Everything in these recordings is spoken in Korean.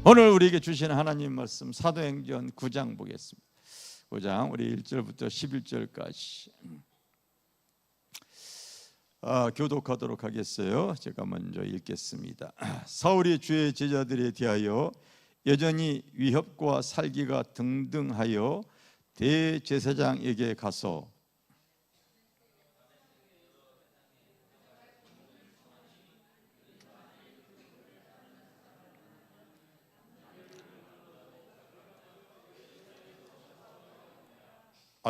오늘 우리에게 주시는 하나님 말씀 사도행전 9장 보겠습니다. 9장 우리 1절부터 11절까지 교독하도록 하겠어요. 제가 먼저 읽겠습니다. 사울이 주의 제자들에 대하여 여전히 위협과 살기가 등등하여 대제사장에게 가서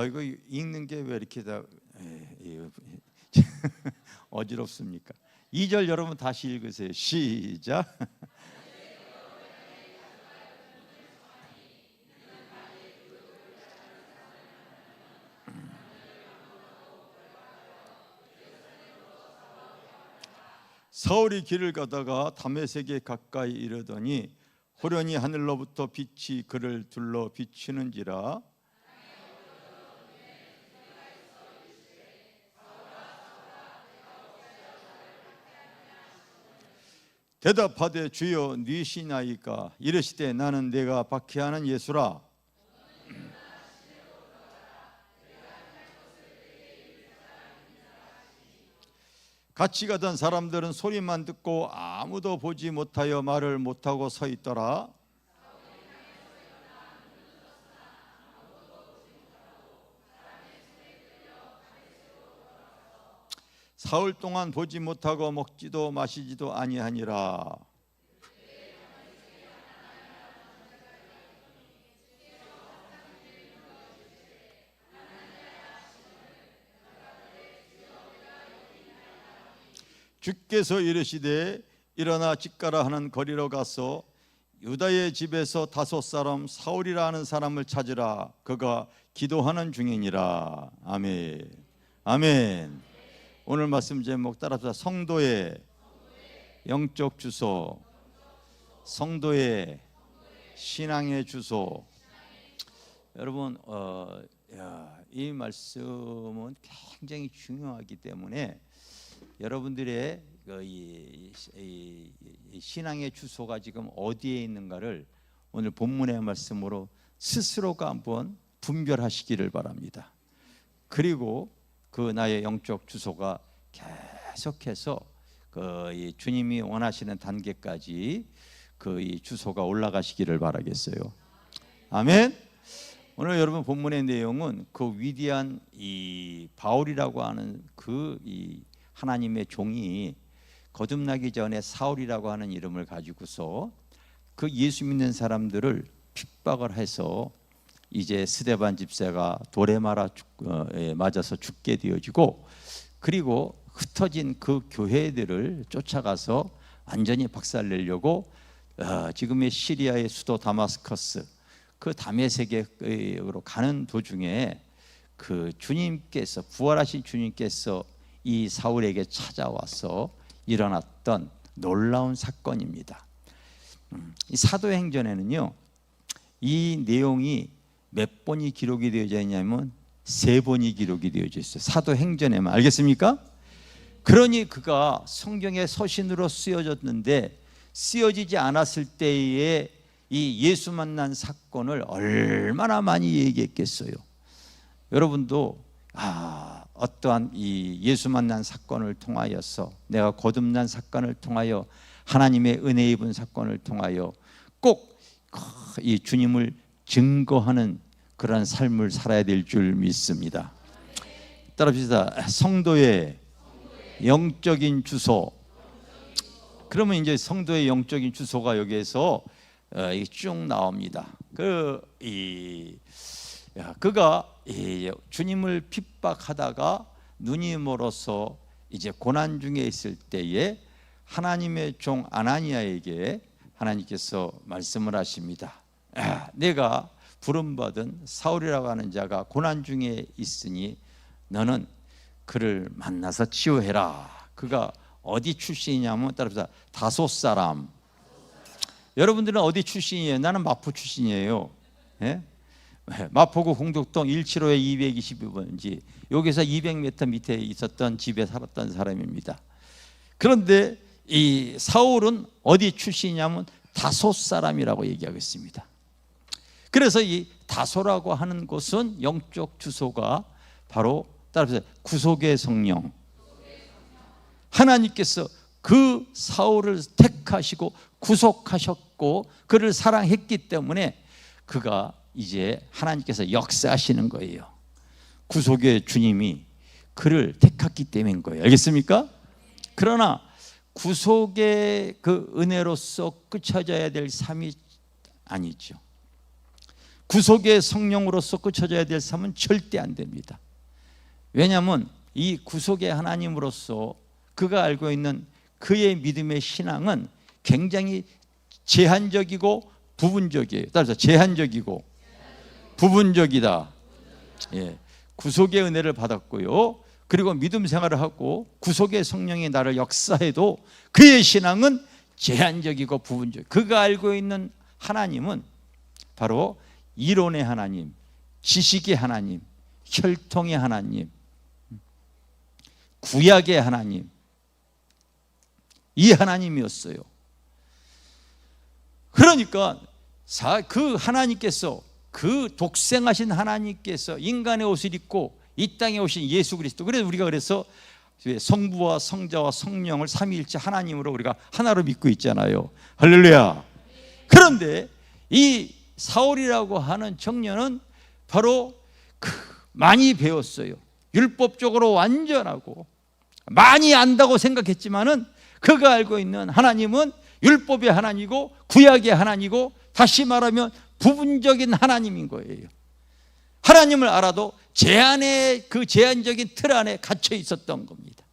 이거 읽는 게 왜 이렇게 다 어지럽습니까? 2절 여러분 다시 읽으세요. 시작. 사울이 길을 가다가 다메섹에 가까이 이르더니 호련히 하늘로부터 빛이 그를 둘러 비치는지라. 대답하되 주여 니시나이까? 이르시되 나는 내가 박해하는 예수라. 같이 가던 사람들은 소리만 듣고 아무도 보지 못하여 말을 못하고 서 있더라. 사흘 동안 보지 못하고 먹지도 마시지도 아니하니라. 주께서 이르시되 일어나 집가라 하는 거리로 가서 유다의 집에서 5사람 사울이라 하는 사람을 찾으라. 그가 기도하는 중이니라. 아멘. 아멘. 오늘 말씀 제목 따라서 성도의 영적 주소, 성도의 신앙의 주소. 여러분, 이 말씀은 굉장히 중요하기 때문에 여러분들의 이 신앙의 주소가 지금 어디에 있는가를 오늘 본문의 말씀으로 스스로가 한번 분별하시기를 바랍니다. 그리고 그 나의 영적 주소가 계속해서 이 주님이 원하시는 단계까지 이 주소가 올라가시기를 바라겠어요. 아멘. 오늘 여러분 본문의 내용은 그 위대한 이 바울이라고 하는 이 하나님의 종이 거듭나기 전에 사울이라고 하는 이름을 가지고서 그 예수 믿는 사람들을 핍박을 해서 이제 스데반 집사가 돌에 맞아서 죽게 되어지고, 그리고 흩어진 그 교회들을 쫓아가서 완전히 박살내려고 지금의 시리아의 수도 다마스커스 그 다메섹으로 가는 도중에 그 주님께서, 부활하신 주님께서 이 사울에게 찾아와서 일어났던 놀라운 사건입니다. 이 사도행전에는요, 이 내용이 몇 번이 기록이 되어져 있냐면 3번이 기록이 되어져 있어요. 사도행전에만. 알겠습니까? 그러니 그가 성경의 서신으로 쓰여졌는데, 쓰여지지 않았을 때에 이 예수 만난 사건을 얼마나 많이 얘기했겠어요. 여러분도 어떠한 이 예수 만난 사건을 통하여서, 내가 거듭난 사건을 통하여, 하나님의 은혜 입은 사건을 통하여 꼭 이 주님을 증거하는 그런 삶을 살아야 될 줄 믿습니다. 따라합시다. 성도의 영적인 주소. 그러면 이제 성도의 영적인 주소가 여기에서 쭉 나옵니다. 그가 주님을 핍박하다가 눈이 멀어서 이제 고난 중에 있을 때에 하나님의 종 아나니아에게 하나님께서 말씀을 하십니다. 내가 부름받은 사울이라고 하는 자가 고난 중에 있으니 너는 그를 만나서 치유해라. 그가 어디 출신이냐면 따라서 다소 사람. 여러분들은 어디 출신이에요? 나는 마포 출신이에요. 예? 마포구 공덕동 175에 222번지, 여기서 200m 밑에 있었던 집에 살았던 사람입니다. 그런데 이 사울은 어디 출신이냐면 다소 사람이라고 얘기하고 있습니다. 그래서 이 다소라고 하는 곳은 영적 주소가 바로 따라서 구속의 성령, 하나님께서 그 사울을 택하시고 구속하셨고 그를 사랑했기 때문에 그가 이제 하나님께서 역사하시는 거예요. 구속의 주님이 그를 택했기 때문인 거예요. 알겠습니까? 그러나 구속의 그 은혜로서 끝쳐져야 될 삶이 아니죠. 구속의 성령으로서 끝쳐져야 될 삶은 절대 안 됩니다. 왜냐하면 이 구속의 하나님으로서 그가 알고 있는 그의 믿음의 신앙은 굉장히 제한적이고 부분적이에요. 따라서 제한적이고 부분적이다. 예, 구속의 은혜를 받았고요. 그리고 믿음 생활을 하고 구속의 성령이 나를 역사해도 그의 신앙은 제한적이고 부분적. 그가 알고 있는 하나님은 바로 이론의 하나님, 지식의 하나님, 혈통의 하나님, 구약의 하나님, 이 하나님이었어요. 그러니까 그 하나님께서, 그 독생하신 하나님께서 인간의 옷을 입고 이 땅에 오신 예수 그리스도, 그래서 우리가 그래서 성부와 성자와 성령을 삼위일체 하나님으로 우리가 하나로 믿고 있잖아요. 할렐루야. 그런데 이 사울이라고 하는 청년은 바로 많이 배웠어요. 율법적으로 완전하고 많이 안다고 생각했지만은 그가 알고 있는 하나님은 율법의 하나님이고 구약의 하나님이고, 다시 말하면 부분적인 하나님인 거예요. 하나님을 알아도 제한의 그 제한적인 틀 안에 갇혀 있었던 겁니다.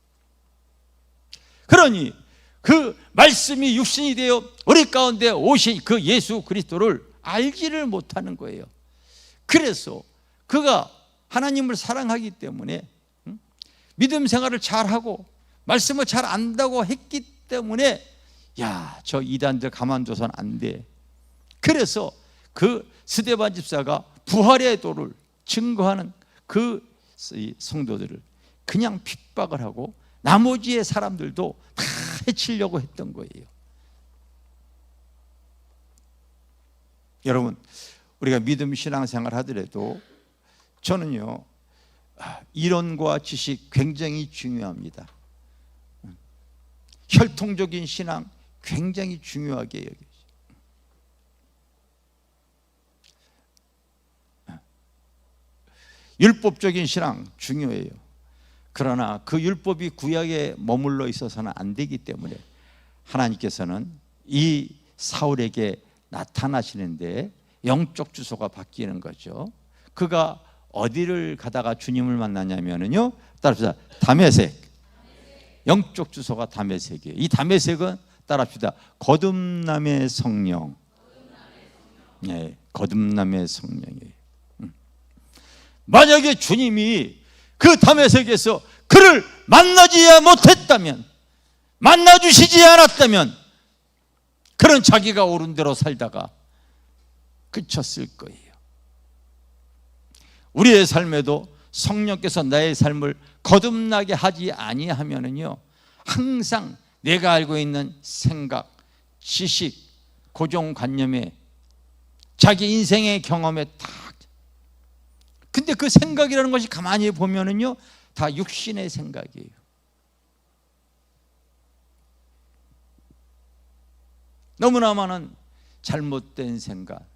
그러니 그 말씀이 육신이 되어 우리 가운데 오신 그 예수 그리스도를 알지를 못하는 거예요. 그래서 그가 하나님을 사랑하기 때문에 믿음 생활을 잘하고 말씀을 잘 안다고 했기 때문에 야, 저 이단들 가만둬서는 안 돼. 그래서 그 스데반 집사가 부활의 도를 증거하는 그 성도들을 그냥 핍박을 하고 나머지의 사람들도 다 해치려고 했던 거예요. 여러분, 우리가 믿음 신앙생활 하더라도 저는요, 이론과 지식 굉장히 중요합니다. 혈통적인 신앙 굉장히 중요하게 여겨요. 율법적인 신앙 중요해요. 그러나 그 율법이 구약에 머물러 있어서는 안 되기 때문에 하나님께서는 이 사울에게 나타나시는데 영적 주소가 바뀌는 거죠. 그가 어디를 가다가 주님을 만나냐면요, 따라합시다. 다메섹. 영적 주소가 다메섹이에요. 이 다메섹은 따라합시다. 거듭남의 성령. 네, 거듭남의 성령이에요. 만약에 주님이 그 다메섹에서 그를 만나지 못했다면, 만나주시지 않았다면, 그런 자기가 옳은 대로 살다가 그쳤을 거예요. 우리의 삶에도 성령께서 나의 삶을 거듭나게 하지 아니하면은요, 항상 내가 알고 있는 생각, 지식, 고정관념에, 자기 인생의 경험에 다. 근데 그 생각이라는 것이 가만히 보면은요, 다 육신의 생각이에요. 너무나 많은 잘못된 생각,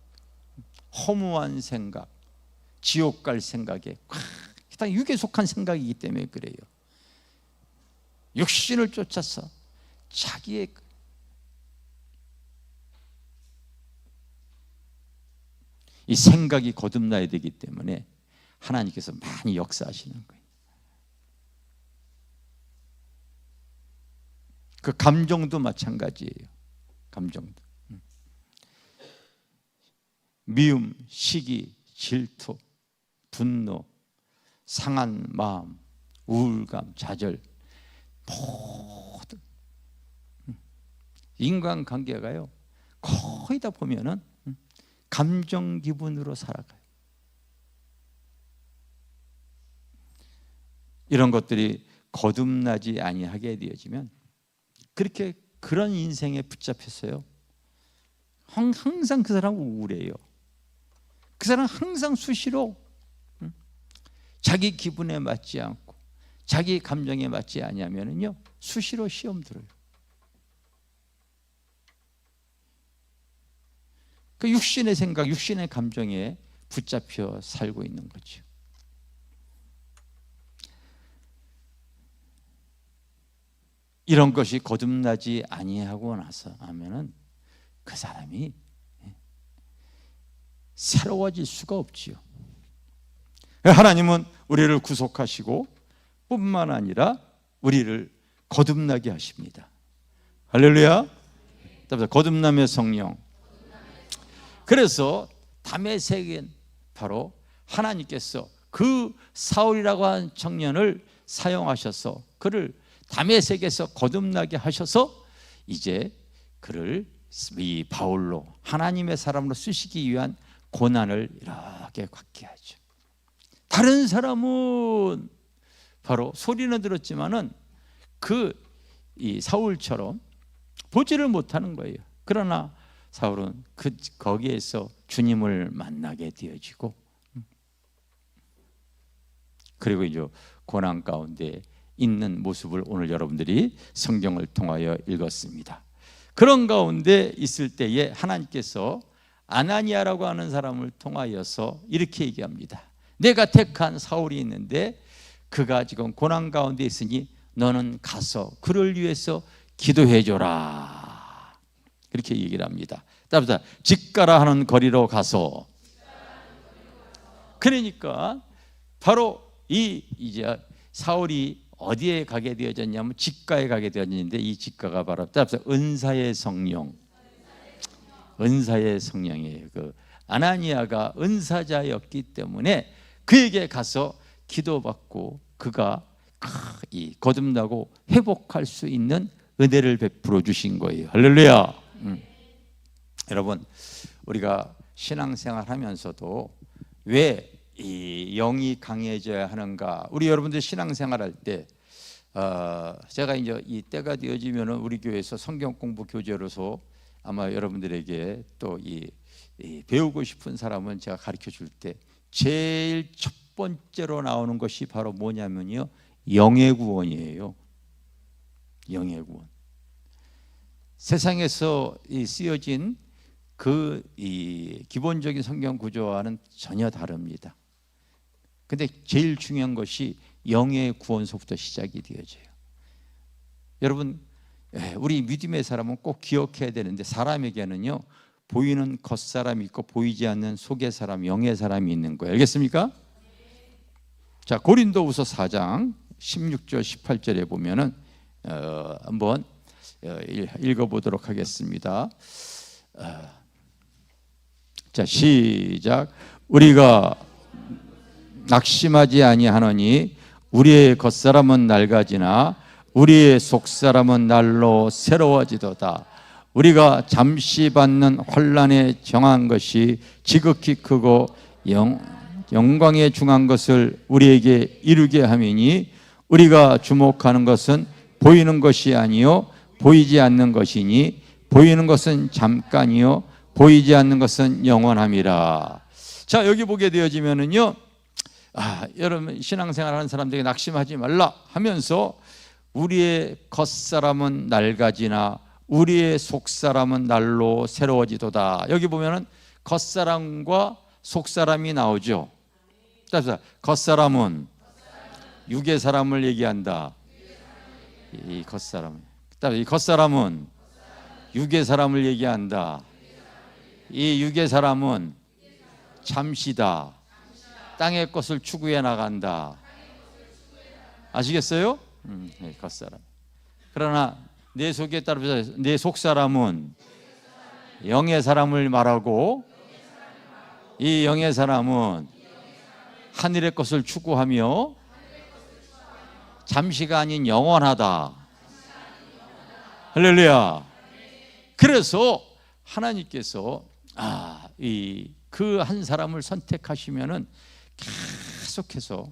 허무한 생각, 지옥 갈 생각에 다 육에 속한 생각이기 때문에 그래요. 육신을 쫓아서 자기의 이 생각이 거듭나야 되기 때문에 하나님께서 많이 역사하시는 거예요. 그 감정도 마찬가지예요. 감정도. 미움, 시기, 질투, 분노, 상한 마음, 우울감, 좌절, 모든 인간관계가요, 거의 다 보면은 감정 기분으로 살아가요. 이런 것들이 거듭나지 아니하게 되어지면 그렇게 그런 인생에 붙잡혔어요. 항상 그 사람은 우울해요. 그 사람은 항상 수시로 자기 기분에 맞지 않고 자기 감정에 맞지 않으면요 수시로 시험 들어요. 그 육신의 생각, 육신의 감정에 붙잡혀 살고 있는 거죠. 이런 것이 거듭나지 아니하고 나서 하면은 그 사람이 새로워질 수가 없지요. 하나님은 우리를 구속하시고 뿐만 아니라 우리를 거듭나게 하십니다. 할렐루야. 거듭남의 성령. 그래서 다메섹엔 바로 하나님께서 그 사울이라고 하는 청년을 사용하셔서 그를 다메섹에서 거듭나게 하셔서 이제 그를 이 바울로 하나님의 사람으로 쓰시기 위한 고난을 이렇게 갖게 하죠. 다른 사람은 바로 소리는 들었지만은 이 사울처럼 보지를 못하는 거예요. 그러나 사울은 거기에서 주님을 만나게 되어지고, 그리고 이제 고난 가운데 있는 모습을 오늘 여러분들이 성경을 통하여 읽었습니다. 그런 가운데 있을 때에 하나님께서 아나니아라고 하는 사람을 통하여서 이렇게 얘기합니다. 내가 택한 사울이 있는데 그가 지금 고난 가운데 있으니 너는 가서 그를 위해서 기도해 줘라. 그렇게 얘기를 합니다. 따라서 직가라 하는 거리로 가서, 그러니까 바로 이제 사울이 어디에 가게 되어졌냐면 직가에 가게 되어졌는데, 이 직가가 바로 따라서 은사의 성령, 은사의 성령이에요. 그 아나니아가 은사자였기 때문에 그에게 가서 기도받고 그가 거듭나고 회복할 수 있는 은혜를 베풀어 주신 거예요. 할렐루야. 여러분, 우리가 신앙생활 하면서도 왜 이 영이 강해져야 하는가? 우리 여러분들 신앙생활할 때 제가 이제 이 때가 되어지면 우리 교회에서 성경 공부 교재로서 아마 여러분들에게 또 이 배우고 싶은 사람은 제가 가르쳐 줄 때 제일 첫 번째로 나오는 것이 바로 뭐냐면요, 영의 구원이에요. 영의 구원. 세상에서 쓰여진 이 기본적인 성경 구조와는 전혀 다릅니다. 근데 제일 중요한 것이 영의 구원서부터 시작이 되어져요. 여러분, 우리 믿음의 사람은 꼭 기억해야 되는데, 사람에게는요 보이는 겉사람이 있고 보이지 않는 속의 사람, 영의 사람이 있는 거예요. 알겠습니까? 자, 고린도후서 4장 16절 18절에 보면은 한번 읽어보도록 하겠습니다. 자, 시작. 우리가 낙심하지 아니하노니 우리의 겉사람은 낡아지나 우리의 속사람은 날로 새로워지도다. 우리가 잠시 받는 환난에 정한 것이 지극히 크고 영광에 중한 것을 우리에게 이루게 함이니, 우리가 주목하는 것은 보이는 것이 아니요 보이지 않는 것이니, 보이는 것은 잠깐이요 보이지 않는 것은 영원함이라. 자, 여기 보게 되어지면은요, 여러분 신앙생활 하는 사람들에게 낙심하지 말라 하면서 우리의 겉사람은 낡아지나 우리의 속사람은 날로 새로워지도다. 여기 보면은 겉사람과 속사람이 나오죠. 따라서 겉사람은 육의 사람을 얘기한다. 이 겉사람. 이 겉사람은 육의 사람을 얘기한다. 이 육의 사람은 잠시다. 땅의 것을 추구해 나간다. 아시겠어요? 겉사람. 그러나 내 속에 따라서 내 속사람은 영의 사람을 말하고, 이 영의 사람은 하늘의 것을 추구하며 잠시가 아닌 영원하다. 할렐루야. 그래서 하나님께서 그 한 사람을 선택하시면은 계속해서,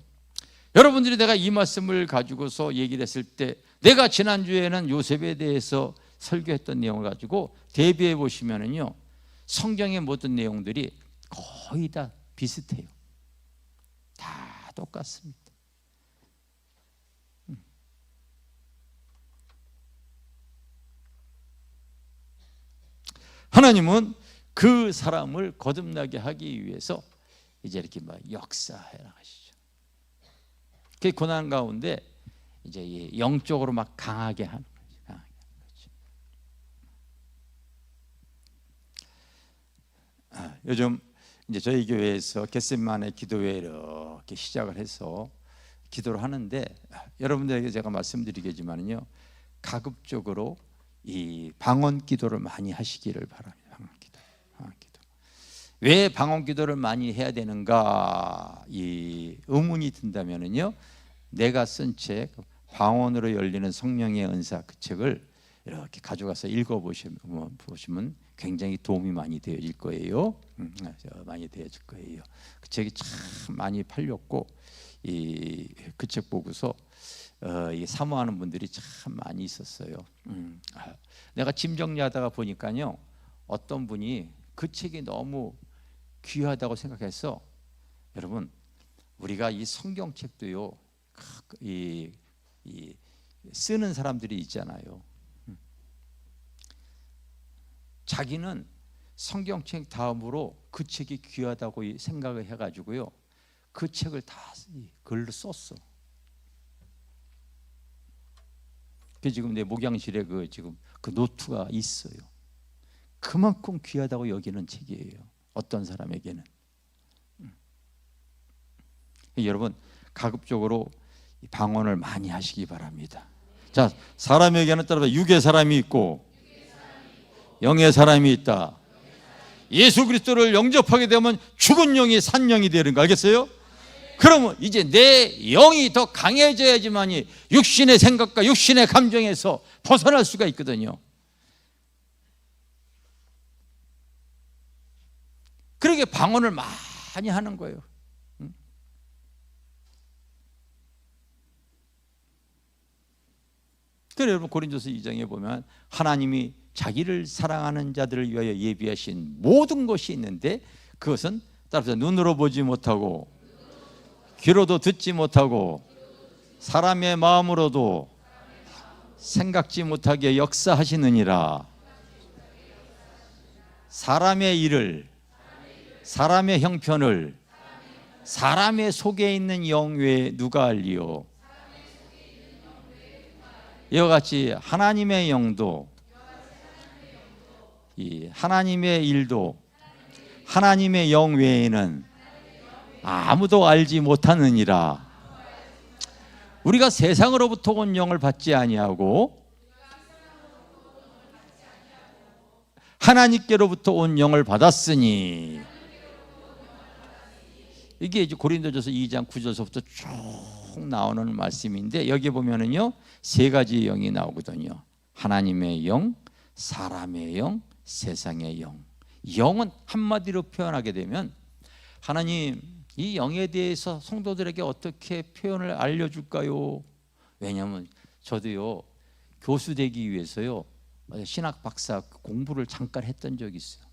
여러분들이 내가 이 말씀을 가지고서 얘기를 했을 때, 내가 지난주에는 요셉에 대해서 설교했던 내용을 가지고 대비해 보시면은요, 성경의 모든 내용들이 거의 다 비슷해요. 다 똑같습니다. 하나님은 그 사람을 거듭나게 하기 위해서 이제 이렇게 막 역사해 나가시죠. 그 고난 가운데 이제 영적으로 막 강하게 하는 거죠. 강하게 하는 거죠. 요즘 이제 저희 교회에서 겟세마네 기도회 이렇게 시작을 해서 기도를 하는데, 여러분들에게 제가 말씀드리겠지만요, 가급적으로 이 방언 기도를 많이 하시기를 바랍니다. 방언 기도. 왜 방언 기도를 많이 해야 되는가 이 의문이 든다면은요, 내가 쓴 책 방언으로 열리는 성령의 은사, 그 책을 이렇게 가져가서 읽어보시면 굉장히 도움이 많이 되어질 거예요. 많이 되어질 거예요. 그 책이 참 많이 팔렸고, 그 책 보고서 사모하는 분들이 참 많이 있었어요. 내가 짐 정리하다가 보니까요, 어떤 분이 그 책이 너무 귀하다고 생각해서, 여러분 우리가 이 성경책도요, 이 쓰는 사람들이 있잖아요. 자기는 성경책 다음으로 그 책이 귀하다고 생각을 해가지고요, 그 책을 다 글로 썼어. 그 지금 내 목양실에 지금 그 노트가 있어요. 그만큼 귀하다고 여기는 책이에요, 어떤 사람에게는. 여러분 가급적으로 방언을 많이 하시기 바랍니다. 자, 사람에게는 따라서 육의 사람이 있고 영의 사람이 있다. 예수 그리스도를 영접하게 되면 죽은 영이 산 영이 되는 거 알겠어요? 그러면 이제 내 영이 더 강해져야지만이 육신의 생각과 육신의 감정에서 벗어날 수가 있거든요. 그러게 방언을 많이 하는 거예요. 그래서 여러분 고린도서 2장에 보면 하나님이 자기를 사랑하는 자들을 위하여 예비하신 모든 것이 있는데, 그것은 따라서 눈으로 보지 못하고 귀로도 듣지 못하고 사람의 마음으로도 생각지 못하게 역사하시느니라. 사람의 일을, 사람의 형편을 사람의 속에 있는 영 외에 누가 알리요? 이와 같이 하나님의 영도, 이 하나님의 일도 하나님의 영 외에는 아무도 알지 못하느니라. 우리가 세상으로부터 온 영을 받지 아니하고 하나님께로부터 온 영을 받았으니, 이게 이제 고린도전서 2장 9절서부터 쭉 나오는 말씀인데, 여기 보면은요 세 가지 영이 나오거든요. 하나님의 영, 사람의 영, 세상의 영. 영은 한마디로 표현하게 되면, 하나님 이 영에 대해서 성도들에게 어떻게 표현을 알려줄까요? 왜냐하면 저도요 교수 되기 위해서요 신학 박사 공부를 잠깐 했던 적이 있어요.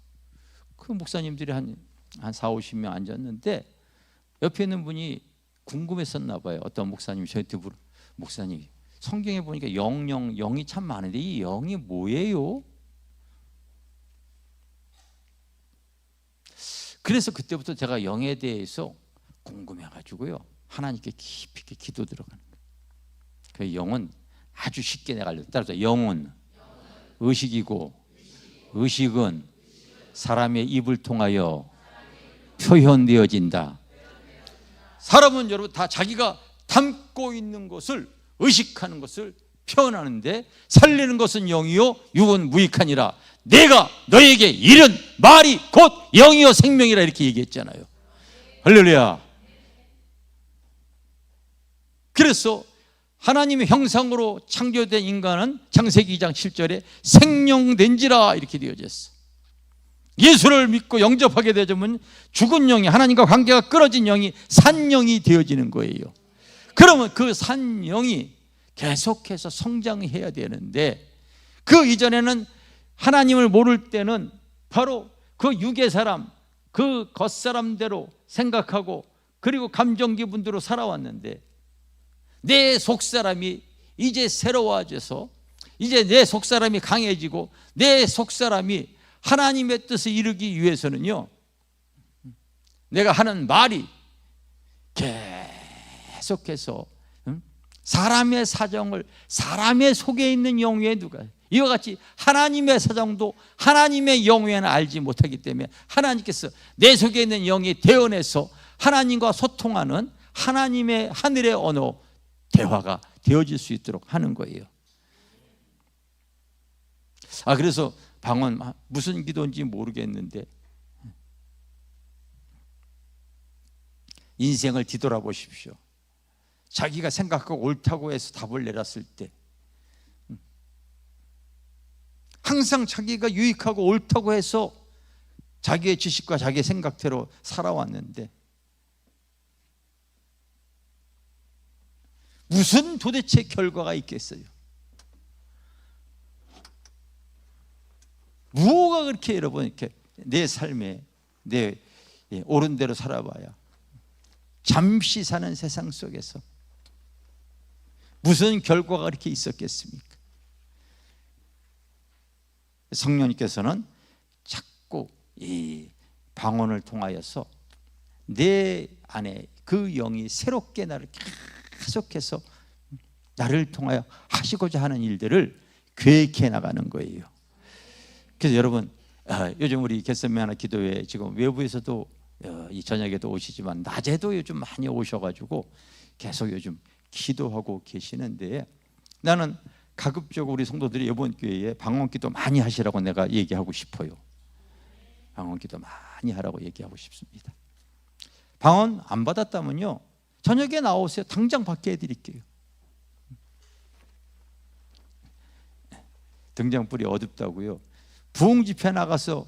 그 목사님들이 한 40-50명 앉았는데, 옆에 있는 분이 궁금했었나 봐요. 어떤 목사님이 저한테 목사님 성경에 보니까 영이 참 많은데 이 영이 뭐예요? 그래서 그때부터 제가 영에 대해서 궁금해가지고요 하나님께 깊이 있게 기도 들어가는 거예요. 그 영은 아주 쉽게 내가 알려. 따라서 영은 의식이고 의식은 사람의 입을 통하여 표현되어진다. 사람은 여러분 다 자기가 담고 있는 것을, 의식하는 것을 표현하는데, 살리는 것은 영이요 육은 무익하니라. 내가 너에게 이른 말이 곧 영이요 생명이라, 이렇게 얘기했잖아요. 할렐루야. 그래서 하나님의 형상으로 창조된 인간은 창세기 2장 7절에 생명된지라 이렇게 되어졌어. 예수를 믿고 영접하게 되면 죽은 영이, 하나님과 관계가 끊어진 영이 산 영이 되어지는 거예요. 그러면 그 산 영이 계속해서 성장해야 되는데, 그 이전에는 하나님을 모를 때는 바로 그 육의 사람, 그 겉사람대로 생각하고 그리고 감정 기분대로 살아왔는데 내 속사람이 이제 새로워져서 이제 내 속사람이 강해지고 내 속사람이 하나님의 뜻을 이루기 위해서는요, 내가 하는 말이 계속해서 사람의 사정을 사람의 속에 있는 영혼에 누가 이와 같이 하나님의 사정도 하나님의 영혼에는 알지 못하기 때문에 하나님께서 내 속에 있는 영이 대언해서 하나님과 소통하는 하나님의 하늘의 언어 대화가 되어질 수 있도록 하는 거예요. 그래서 방언 무슨 기도인지 모르겠는데 인생을 뒤돌아보십시오. 자기가 생각하고 옳다고 해서 답을 내렸을 때 항상 자기가 유익하고 옳다고 해서 자기의 지식과 자기의 생각대로 살아왔는데 무슨 도대체 결과가 있겠어요? 뭐가 그렇게 여러분 이렇게 내 삶에 내 옳은 대로 살아봐야 잠시 사는 세상 속에서 무슨 결과가 그렇게 있었겠습니까? 성령님께서는 자꾸 이 방언을 통하여서 내 안에 그 영이 새롭게 나를 계속해서 나를 통하여 하시고자 하는 일들을 계획해 나가는 거예요. 그래서 여러분 요즘 우리 겟세마네 기도회 지금 외부에서도 이 저녁에도 오시지만 낮에도 요즘 많이 오셔가지고 계속 요즘 기도하고 계시는데 나는 가급적으로 우리 성도들이 이번 교회에 방언기도 많이 하시라고 내가 얘기하고 싶어요. 방언기도 많이 하라고 얘기하고 싶습니다. 방언 안 받았다면요 저녁에 나오세요. 당장 받게 해드릴게요. 등장불이 어둡다고요. 부흥 집회 나가서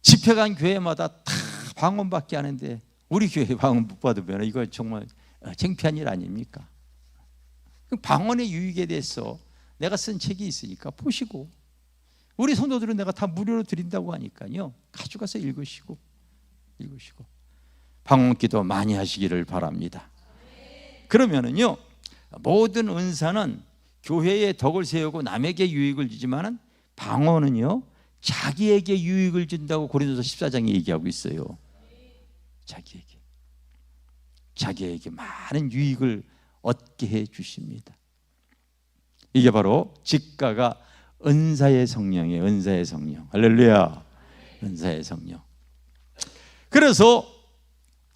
집회 간 교회마다 다 방언 받게 하는데 우리 교회 방언 못 받으면 이거 정말 창피한 일 아닙니까? 방언의 유익에 대해서 내가 쓴 책이 있으니까 보시고 우리 성도들은 내가 다 무료로 드린다고 하니까요 가져가서 읽으시고 방언기도 많이 하시기를 바랍니다. 그러면은요 모든 은사는 교회에 덕을 세우고 남에게 유익을 주지만은 방언은요 자기에게 유익을 준다고 고린도서 14장에 얘기하고 있어요. 자기에게 많은 유익을 얻게 해 주십니다. 이게 바로 직가가 은사의 성령이에요. 은사의 성령. 할렐루야. 은사의 성령. 그래서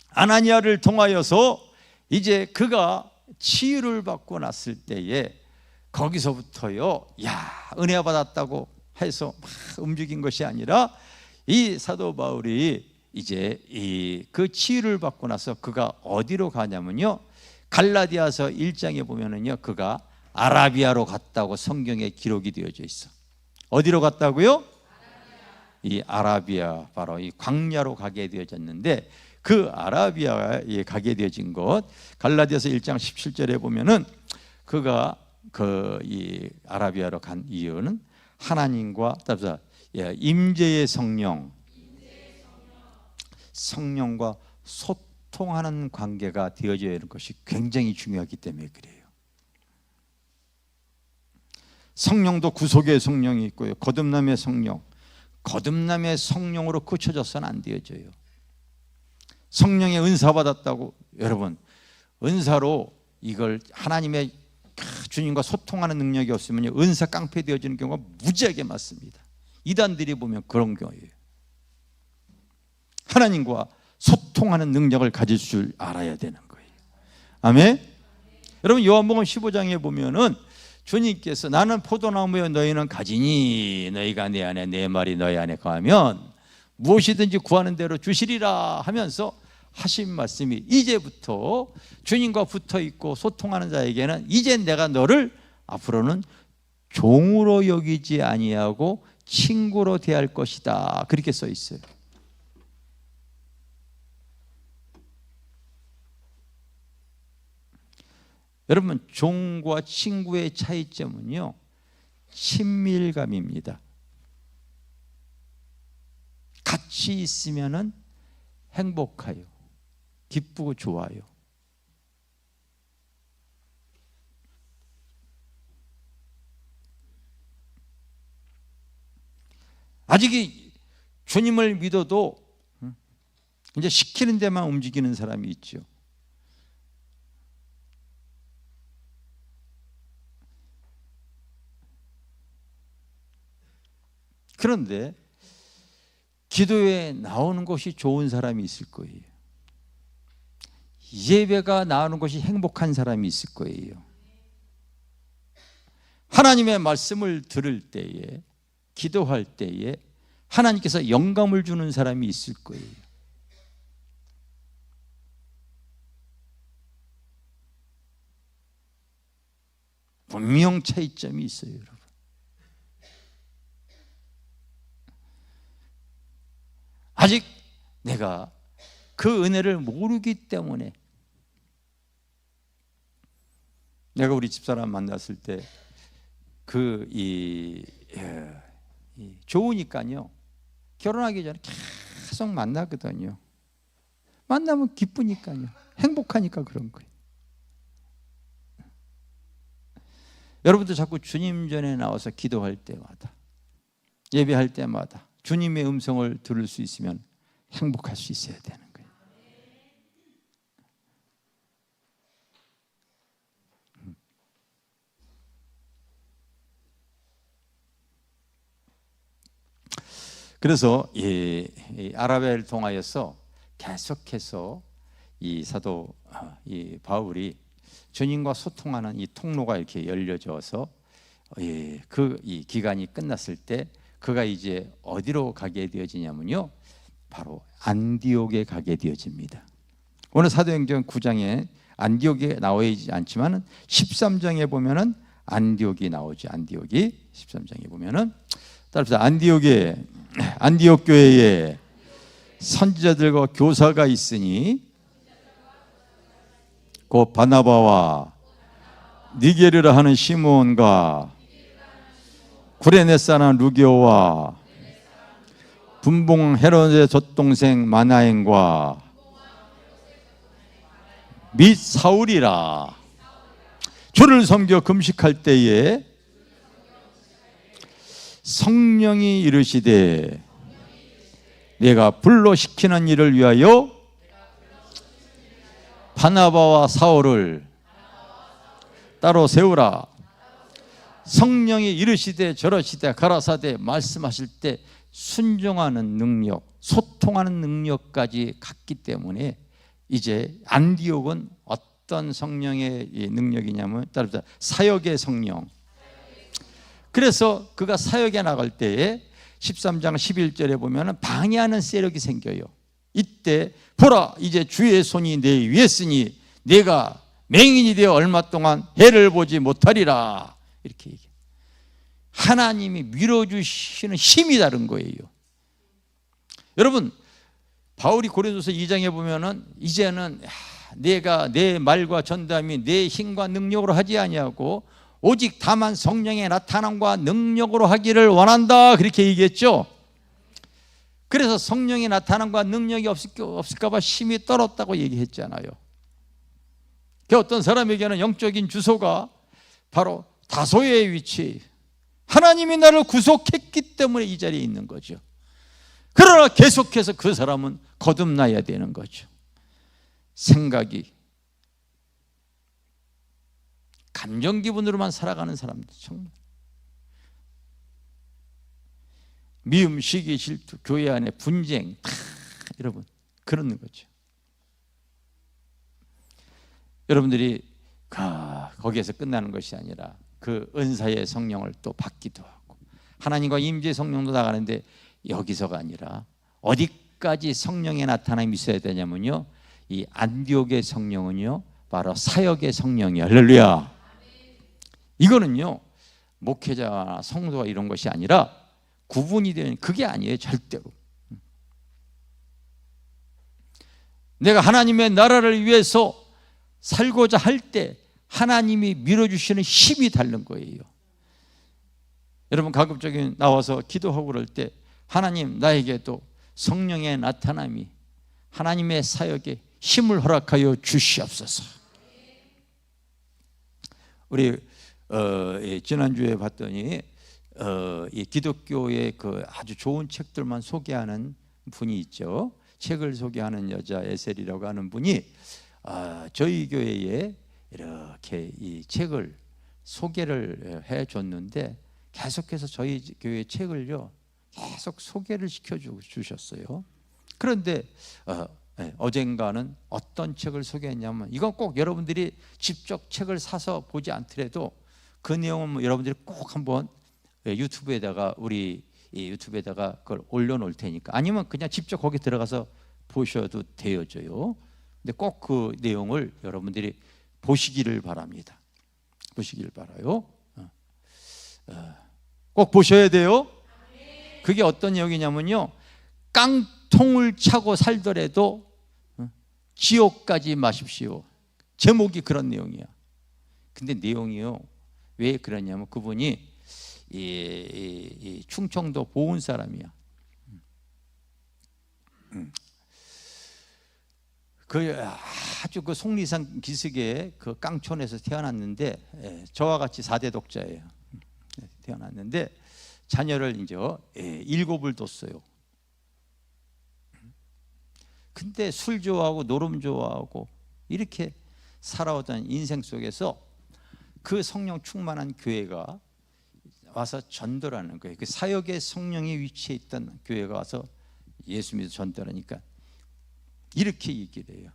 아나니아를 통하여서 이제 그가 치유를 받고 났을 때에 거기서부터요 은혜 받았다고 해서 막 움직인 것이 아니라 이 사도 바울이 이제 그 치유를 받고 나서 그가 어디로 가냐면요 갈라디아서 1장에 보면은요 그가 아라비아로 갔다고 성경에 기록이 되어져 있어. 어디로 갔다고요? 이 아라비아 바로 이 광야로 가게 되어졌는데 그 아라비아에 가게 되어진 것 갈라디아서 1장 17절에 보면은 그가 이 아라비아로 간 이유는 하나님과 임재의 성령과 소통하는 관계가 되어져야 하는 것이 굉장히 중요하기 때문에 그래요. 성령도 구속의 성령이 있고요 거듭남의 성령으로 그쳐져서는 안 되어져요. 성령의 은사 받았다고 여러분 은사로 이걸 하나님의 주님과 소통하는 능력이 없으면 은사 깡패 되어지는 경우가 무지하게 많습니다. 이단들이 보면 그런 경우예요. 하나님과 소통하는 능력을 가질 줄 알아야 되는 거예요. 아멘. 여러분 요한복음 15장에 보면은 주님께서 나는 포도나무여 너희는 가지니 너희가 내 안에 내 말이 너희 안에 거하면 무엇이든지 구하는 대로 주시리라 하면서 하신 말씀이 이제부터 주님과 붙어있고 소통하는 자에게는 이제 내가 너를 앞으로는 종으로 여기지 아니하고 친구로 대할 것이다 그렇게 써 있어요. 여러분 종과 친구의 차이점은요 친밀감입니다. 같이 있으면은 행복해요. 기쁘고 좋아요. 아직 주님을 믿어도 이제 시키는 데만 움직이는 사람이 있죠. 그런데 기도에 나오는 것이 좋은 사람이 있을 거예요. 예배가 나오는 것이 행복한 사람이 있을 거예요. 하나님의 말씀을 들을 때에, 기도할 때에 하나님께서 영감을 주는 사람이 있을 거예요. 분명 차이점이 있어요, 여러분. 아직 내가 그 은혜를 모르기 때문에, 내가 우리 집사람 만났을 때 좋으니까요, 결혼하기 전에 계속 만나거든요. 만나면 기쁘니까요, 행복하니까 그런 거예요. 여러분도 자꾸 주님 전에 나와서 기도할 때마다, 예배할 때마다 주님의 음성을 들을 수 있으면 행복할 수 있어야 되는 거예요. 그래서 이 아라벨을 통하여서 계속해서 이 사도 이 바울이 주님과 소통하는 이 통로가 이렇게 열려져서 그 이 기간이 끝났을 때 그가 이제 어디로 가게 되어지냐면요, 바로 안디옥에 가게 되어집니다. 오늘 사도행전 9장에 안디옥에 나와 있지 않지만 13장에 보면은 안디옥이 나오죠. 안디옥이 13장에 보면은, 따라서 안디옥 교회에 선지자들과 교사가 있으니 곧 바나바와 니게르라 하는 시몬과 구레네 사람 루기오와 분봉 헤롯의 젖동생 마나엔과 및 사울이라. 주를 섬겨 금식할 때에 성령이 이르시되 내가 불로 시키는 일을 위하여 바나바와 사울을 따로 세우라. 성령이 이르시되 저러시되 가라사대 말씀하실 때 순종하는 능력, 소통하는 능력까지 갖기 때문에 이제 안디옥은 어떤 성령의 능력이냐면 따라서 사역의 성령. 그래서 그가 사역에 나갈 때에 13장 11절에 보면 방해하는 세력이 생겨요. 이때 보라, 이제 주의 손이 내 위에 있으니 내가 맹인이 되어 얼마 동안 해를 보지 못하리라. 이렇게 얘기해요. 하나님이 밀어주시는 힘이 다른 거예요. 여러분, 바울이 고린도서 2장에 보면은 이제는 내가 내 말과 전담이 내 힘과 능력으로 하지 아니하고 오직 다만 성령의 나타남과 능력으로 하기를 원한다, 그렇게 얘기했죠. 그래서 성령의 나타남과 능력이 없을까 봐 힘이 떨었다고 얘기했잖아요. 그 어떤 사람에게는 영적인 주소가 바로 다소의 위치, 하나님이 나를 구속했기 때문에 이 자리에 있는 거죠. 그러나 계속해서 그 사람은 거듭나야 되는 거죠. 생각이, 감정 기분으로만 살아가는 사람들, 정말 미움, 시기, 질투, 교회 안에 분쟁, 여러분 그러는 거죠. 여러분들이 거기에서 끝나는 것이 아니라 그 은사의 성령을 또 받기도 하고 하나님과 임재의 성령도 나가는데, 여기서가 아니라 어디까지 성령의 나타남이 있어야 되냐면요, 이 안디옥의 성령은요 바로 사역의 성령이에요. 할렐루야. 이거는요 목회자나 성도가 이런 것이 아니라 구분이 되는, 그게 아니에요, 절대로. 내가 하나님의 나라를 위해서 살고자 할 때 하나님이 밀어주시는 힘이 다른 거예요. 여러분 가급적인 나와서 기도하고 그럴 때 하나님 나에게도 성령의 나타남이 하나님의 사역에 힘을 허락하여 주시옵소서. 우리 지난주에 봤더니 이 기독교의 그 아주 좋은 책들만 소개하는 분이 있죠. 책을 소개하는 여자 에셀이라고 하는 분이 저희 교회에 이렇게 이 책을 소개를 해줬는데 계속해서 저희 교회 책을요 계속 소개를 시켜주셨어요. 그런데 어젠가는 어떤 책을 소개했냐면, 이건 꼭 여러분들이 직접 책을 사서 보지 않더라도 그 내용은 여러분들이 꼭 한번 유튜브에다가 우리 유튜브에다가 그걸 올려놓을 테니까, 아니면 그냥 직접 거기 들어가서 보셔도 되어져요. 근데 꼭 그 내용을 여러분들이 보시기를 바랍니다. 보시기를 바라요. 꼭 보셔야 돼요. 그게 어떤 내용이냐면요, 깡통을 차고 살더라도 지옥까지 마십시오. 제목이 그런 내용이야. 근데 내용이요, 왜 그러냐면 그분이 이 충청도 보은 사람이야. 그 아주 그 속리산 기슭의 그 깡촌에서 태어났는데, 저와 같이 4대 독자예요. 태어났는데 자녀를 이제 7을 뒀어요. 근데 술 좋아하고 노름 좋아하고 이렇게 살아오던 인생 속에서 그 성령 충만한 교회가 와서 전도라는 거예요. 그 사역의 성령이 위치해 있던 교회가 와서 예수 믿어 전도하니까 이렇게 얘기를 해요.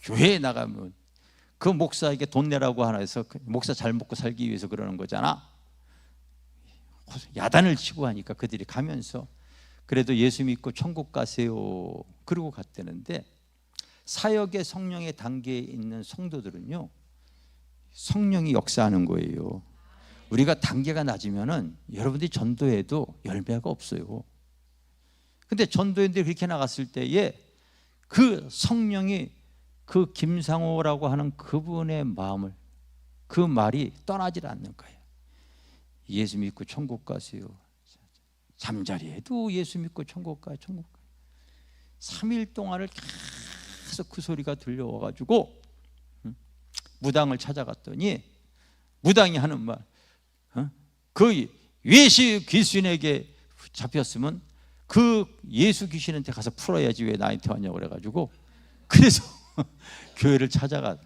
교회에 나가면 그 목사에게 돈 내라고 하나 해서 그 목사 잘 먹고 살기 위해서 그러는 거잖아. 야단을 치고 하니까 그들이 가면서 그래도 예수 믿고 천국 가세요 그러고 갔다는데, 사역의 성령의 단계에 있는 성도들은요 성령이 역사하는 거예요. 우리가 단계가 낮으면은 여러분들이 전도해도 열매가 없어요. 근데 전도인들이 그렇게 나갔을 때에 그 성령이 그 김상호라고 하는 그분의 마음을, 그 말이 떠나질 않는 거예요. 예수 믿고 천국 가세요. 잠자리에도 예수 믿고 천국 가요. 천국 가요. 3일 동안을 계속 그 소리가 들려와가지고 무당을 찾아갔더니 무당이 하는 말, 그 예수 귀신에게 잡혔으면 그 예수 귀신한테 가서 풀어야지 왜 나한테 왔냐고 그래가지고, 그래서 교회를 찾아가,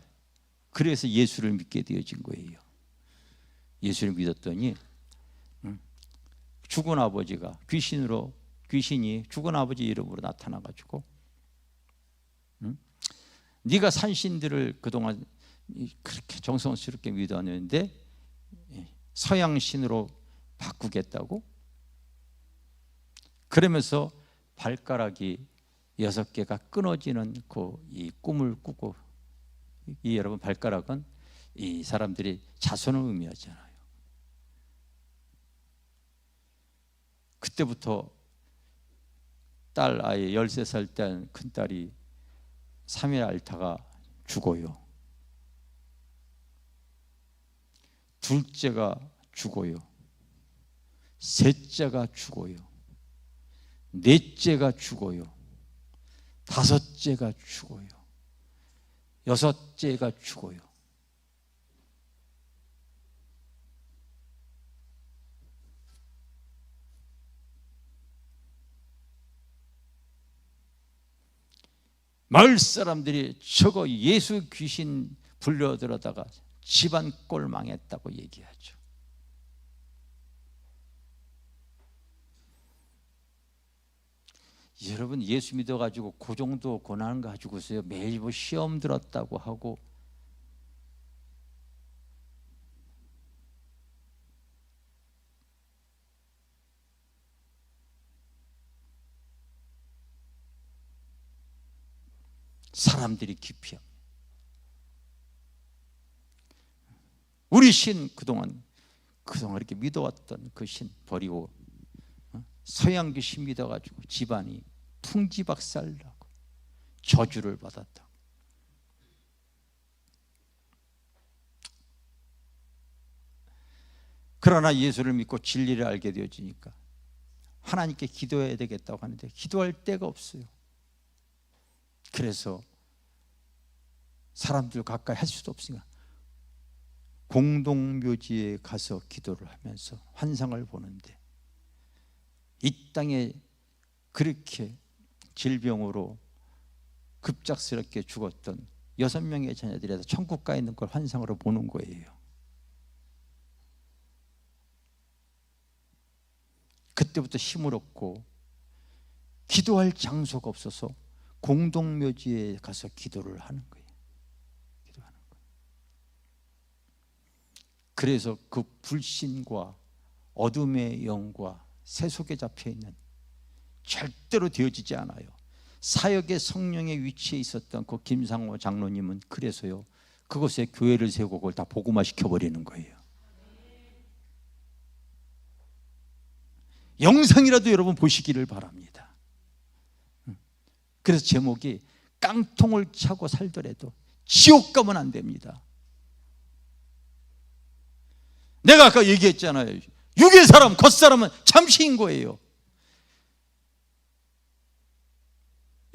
그래서 예수를 믿게 되어진 거예요. 예수를 믿었더니 죽은 아버지가 귀신이 죽은 아버지 이름으로 나타나가지고 네가 산신들을 그동안 그렇게 정성스럽게 믿었는데 서양신으로 바꾸겠다고, 그러면서 발가락이 6개가 끊어지는 이 꿈을 꾸고, 이 여러분 발가락은 이 사람들이 자손을 의미하잖아요. 그때부터 딸 아이 13살 때 큰딸이 3일 앓다가 죽어요. 둘째가 죽어요. 셋째가 죽어요. 넷째가 죽어요. 다섯째가 죽어요. 여섯째가 죽어요. 마을 사람들이 저거 예수 귀신 불려들어다가 집안 꼴 망했다고 얘기하죠. 여러분, 예수 믿어가지고 그 정도 고난 가지고서요 매일 뭐 시험 들었다고 하고, 사람들이 기피합니다. 우리 신 그동안 이렇게 믿어왔던 그 신 버리고 서양 귀신 믿어가지고 집안이 풍지박살나고 저주를 받았다. 그러나 예수를 믿고 진리를 알게 되어지니까 하나님께 기도해야 되겠다고 하는데 기도할 데가 없어요. 그래서 사람들 가까이 할 수도 없으니까 공동묘지에 가서 기도를 하면서 환상을 보는데, 이 땅에 그렇게 질병으로 급작스럽게 죽었던 6명의 자녀들에서 천국 가 있는 걸 환상으로 보는 거예요. 그때부터 힘을 얻고 기도할 장소가 없어서 공동묘지에 가서 기도를 하는 거예요. 기도하는 거예요. 그래서 그 불신과 어둠의 영과 새 속에 잡혀 있는, 절대로 되어지지 않아요. 사역의 성령의 위치에 있었던 그 김상호 장로님은 그래서요, 그곳에 교회를 세우고 그걸 다 복음화 시켜버리는 거예요. 영상이라도 여러분 보시기를 바랍니다. 그래서 제목이 깡통을 차고 살더라도 지옥 가면 안 됩니다. 내가 아까 얘기했잖아요. 육의 사람, 겉사람은 잠시인 거예요.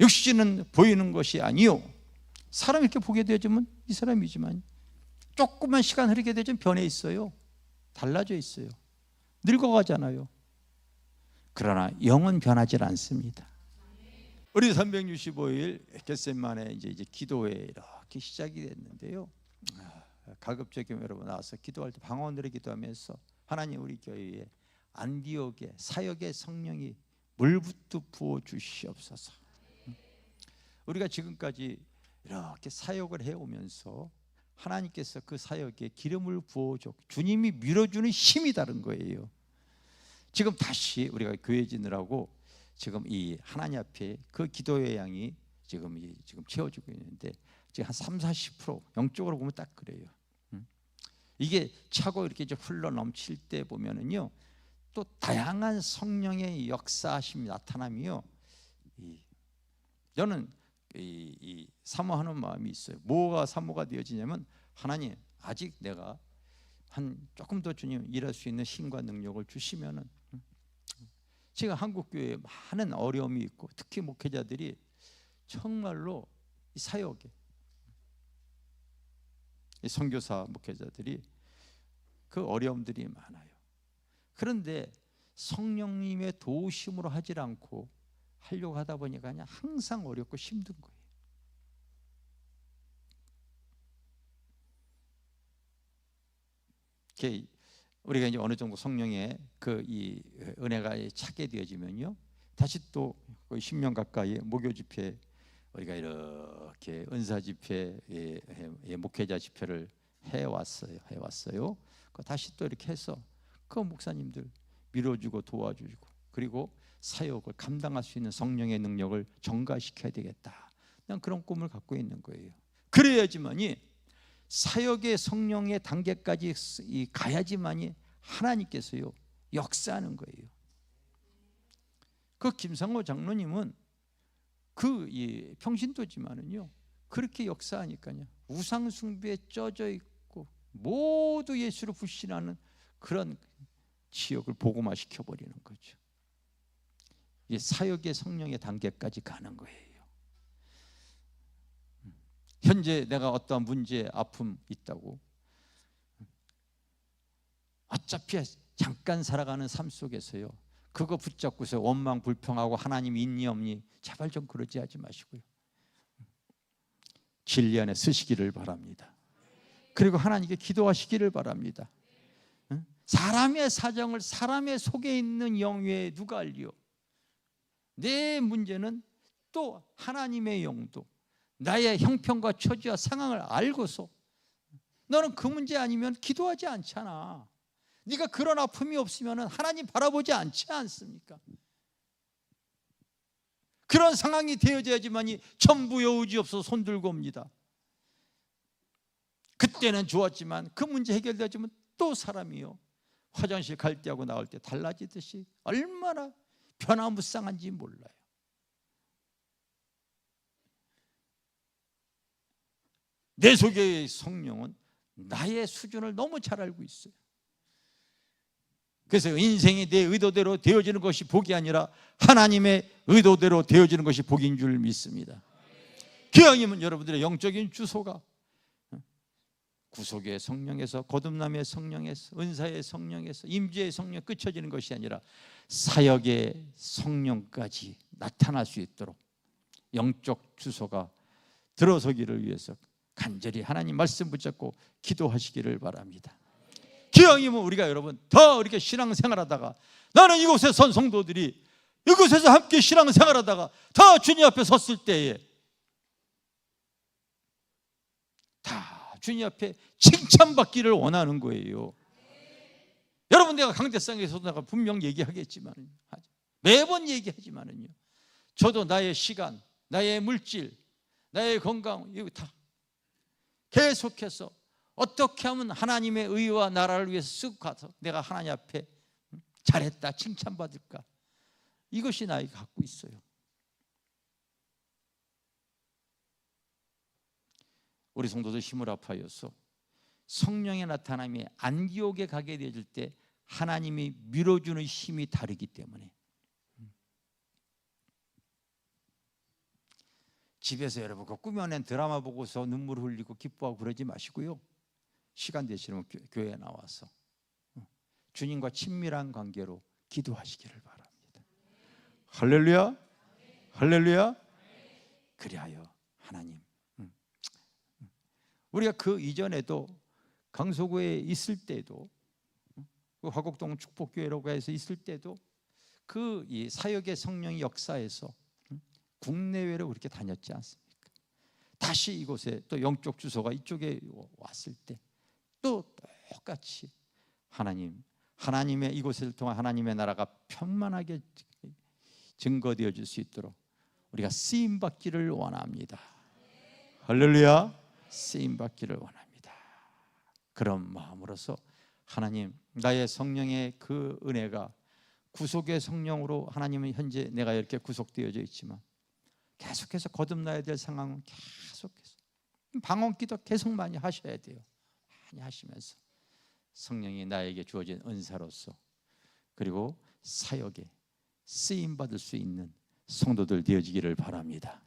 육신은 보이는 것이 아니요, 사람 이렇게 보게 되지만 이 사람이지만 조금만 시간 흐르게 되면 변해 있어요. 달라져 있어요. 늙어가잖아요. 그러나 영은 변하지 않습니다. 우리 365일 겟세마네 이제 기도회 이렇게 시작이 됐는데요. 가급적이면 여러분 나와서 기도할 때 방언으로 기도하면서 하나님, 우리 교회에 안디옥의 사역의 성령이 물부터 부어 주시옵소서. 우리가 지금까지 이렇게 사역을 해오면서 하나님께서 그 사역에 기름을 부어줬고 주님이 밀어주는 힘이 다른 거예요. 지금 다시 우리가 교회 지느라고 지금 이 하나님 앞에 그 기도의 양이 지금 채워지고 있는데, 지금 한 30-40% 영적으로 보면 딱 그래요. 이게 차고 이렇게 이제 흘러 넘칠 때 보면은요, 또 다양한 성령의 역사하심이 나타나며, 저는 이 사모하는 마음이 있어요. 뭐가 사모가 되어지냐면, 하나님 아직 내가 한 조금 더 주님 일할 수 있는 힘과 능력을 주시면은, 지금 한국 교회에 많은 어려움이 있고 특히 목회자들이 정말로 이 사역에, 이 선교사 목회자들이 그 어려움들이 많아요. 그런데 성령님의 도우심으로 하질 않고 하려고 하다 보니까 그냥 항상 어렵고 힘든 거예요. 우리가 이제 어느 정도 성령의 그 이 은혜가 차게 되어지면요, 다시 또 10년 가까이 목요 집회, 우리가 이렇게 은사 집회, 목회자 집회를 해왔어요. 다시 또 이렇게 해서 그 목사님들 밀어주고 도와주고, 그리고 사역을 감당할 수 있는 성령의 능력을 증가시켜야 되겠다, 그냥 그런 꿈을 갖고 있는 거예요. 그래야지만이 사역의 성령의 단계까지 가야지만이 하나님께서요 역사하는 거예요. 그 김상호 장로님은 그 평신도지만은요, 그렇게 역사하니까요, 우상 숭배에 쪄져 있고 모두 예수를 불신하는 그런 지역을 복음화 시켜버리는 거죠. 이게 사역의 성령의 단계까지 가는 거예요. 현재 내가 어떠한 문제, 아픔 있다고, 어차피 잠깐 살아가는 삶 속에서요, 그거 붙잡고서 원망 불평하고 하나님 있니 없니, 제발 좀 그러지 하지 마시고요, 진리 안에 서시기를 바랍니다. 그리고 하나님께 기도하시기를 바랍니다. 사람의 사정을 사람의 속에 있는 영에 누가 알리요? 내 문제는 또 하나님의 영도 나의 형편과 처지와 상황을 알고서, 너는 그 문제 아니면 기도하지 않잖아. 네가 그런 아픔이 없으면 하나님 바라보지 않지 않습니까? 그런 상황이 되어져야지만이 천부 여우지 없어 손 들고 옵니다. 그때는 좋았지만 그 문제 해결되어지면 또 사람이요, 화장실 갈 때하고 나올 때 달라지듯이 얼마나 변화무쌍한지 몰라요. 내 속의 성령은 나의 수준을 너무 잘 알고 있어요. 그래서 인생이 내 의도대로 되어지는 것이 복이 아니라 하나님의 의도대로 되어지는 것이 복인 줄 믿습니다. 기왕이면 여러분들의 영적인 주소가 구속의 성령에서, 거듭남의 성령에서, 은사의 성령에서, 임재의 성령 끝쳐지는 것이 아니라 사역의 성령까지 나타날 수 있도록 영적 주소가 들어서기를 위해서 간절히 하나님 말씀 붙잡고 기도하시기를 바랍니다. 기왕이면 우리가 여러분 더 이렇게 신앙생활하다가, 나는 이곳에 선 성도들이 이곳에서 함께 신앙생활하다가 더 주님 앞에 섰을 때에 다 주님 앞에 칭찬받기를 원하는 거예요. 여러분, 내가 강대상에서도 내가 분명 얘기하겠지만, 매번 얘기하지만은요, 저도 나의 시간, 나의 물질, 나의 건강, 이거 다 계속해서 어떻게 하면 하나님의 의와 나라를 위해서 쓱 가서 내가 하나님 앞에 잘했다 칭찬받을까, 이것이 나에게 갖고 있어요. 우리 성도들 힘을 합하여서 성령의 나타남이 안디옥에 가게 되어질 때 하나님이 밀어주는 힘이 다르기 때문에, 집에서 여러분 그 꾸며낸 드라마 보고서 눈물 흘리고 기뻐하고 그러지 마시고요, 시간 되시면 교회에 나와서 주님과 친밀한 관계로 기도하시기를 바랍니다. 할렐루야, 할렐루야. 그리하여 하나님, 우리가 그 이전에도 강서구에 있을 때도, 그 화곡동 축복교회라고 해서 있을 때도 그 이 사역의 성령의 역사에서 국내외로 그렇게 다녔지 않습니까? 다시 이곳에 또 영적 주소가 이쪽에 왔을 때 또 똑같이 하나님의 이곳을 통한 하나님의 나라가 평만하게 증거되어 줄 수 있도록 우리가 쓰임 받기를 원합니다. 할렐루야. 쓰임 받기를 원합니다. 그런 마음으로서 하나님, 나의 성령의 그 은혜가 구속의 성령으로, 하나님은 현재 내가 이렇게 구속되어져 있지만 계속해서 거듭나야 될 상황은 계속해서 방언기도 계속 많이 하셔야 돼요. 많이 하시면서 성령이 나에게 주어진 은사로서, 그리고 사역에 쓰임 받을 수 있는 성도들 되어지기를 바랍니다.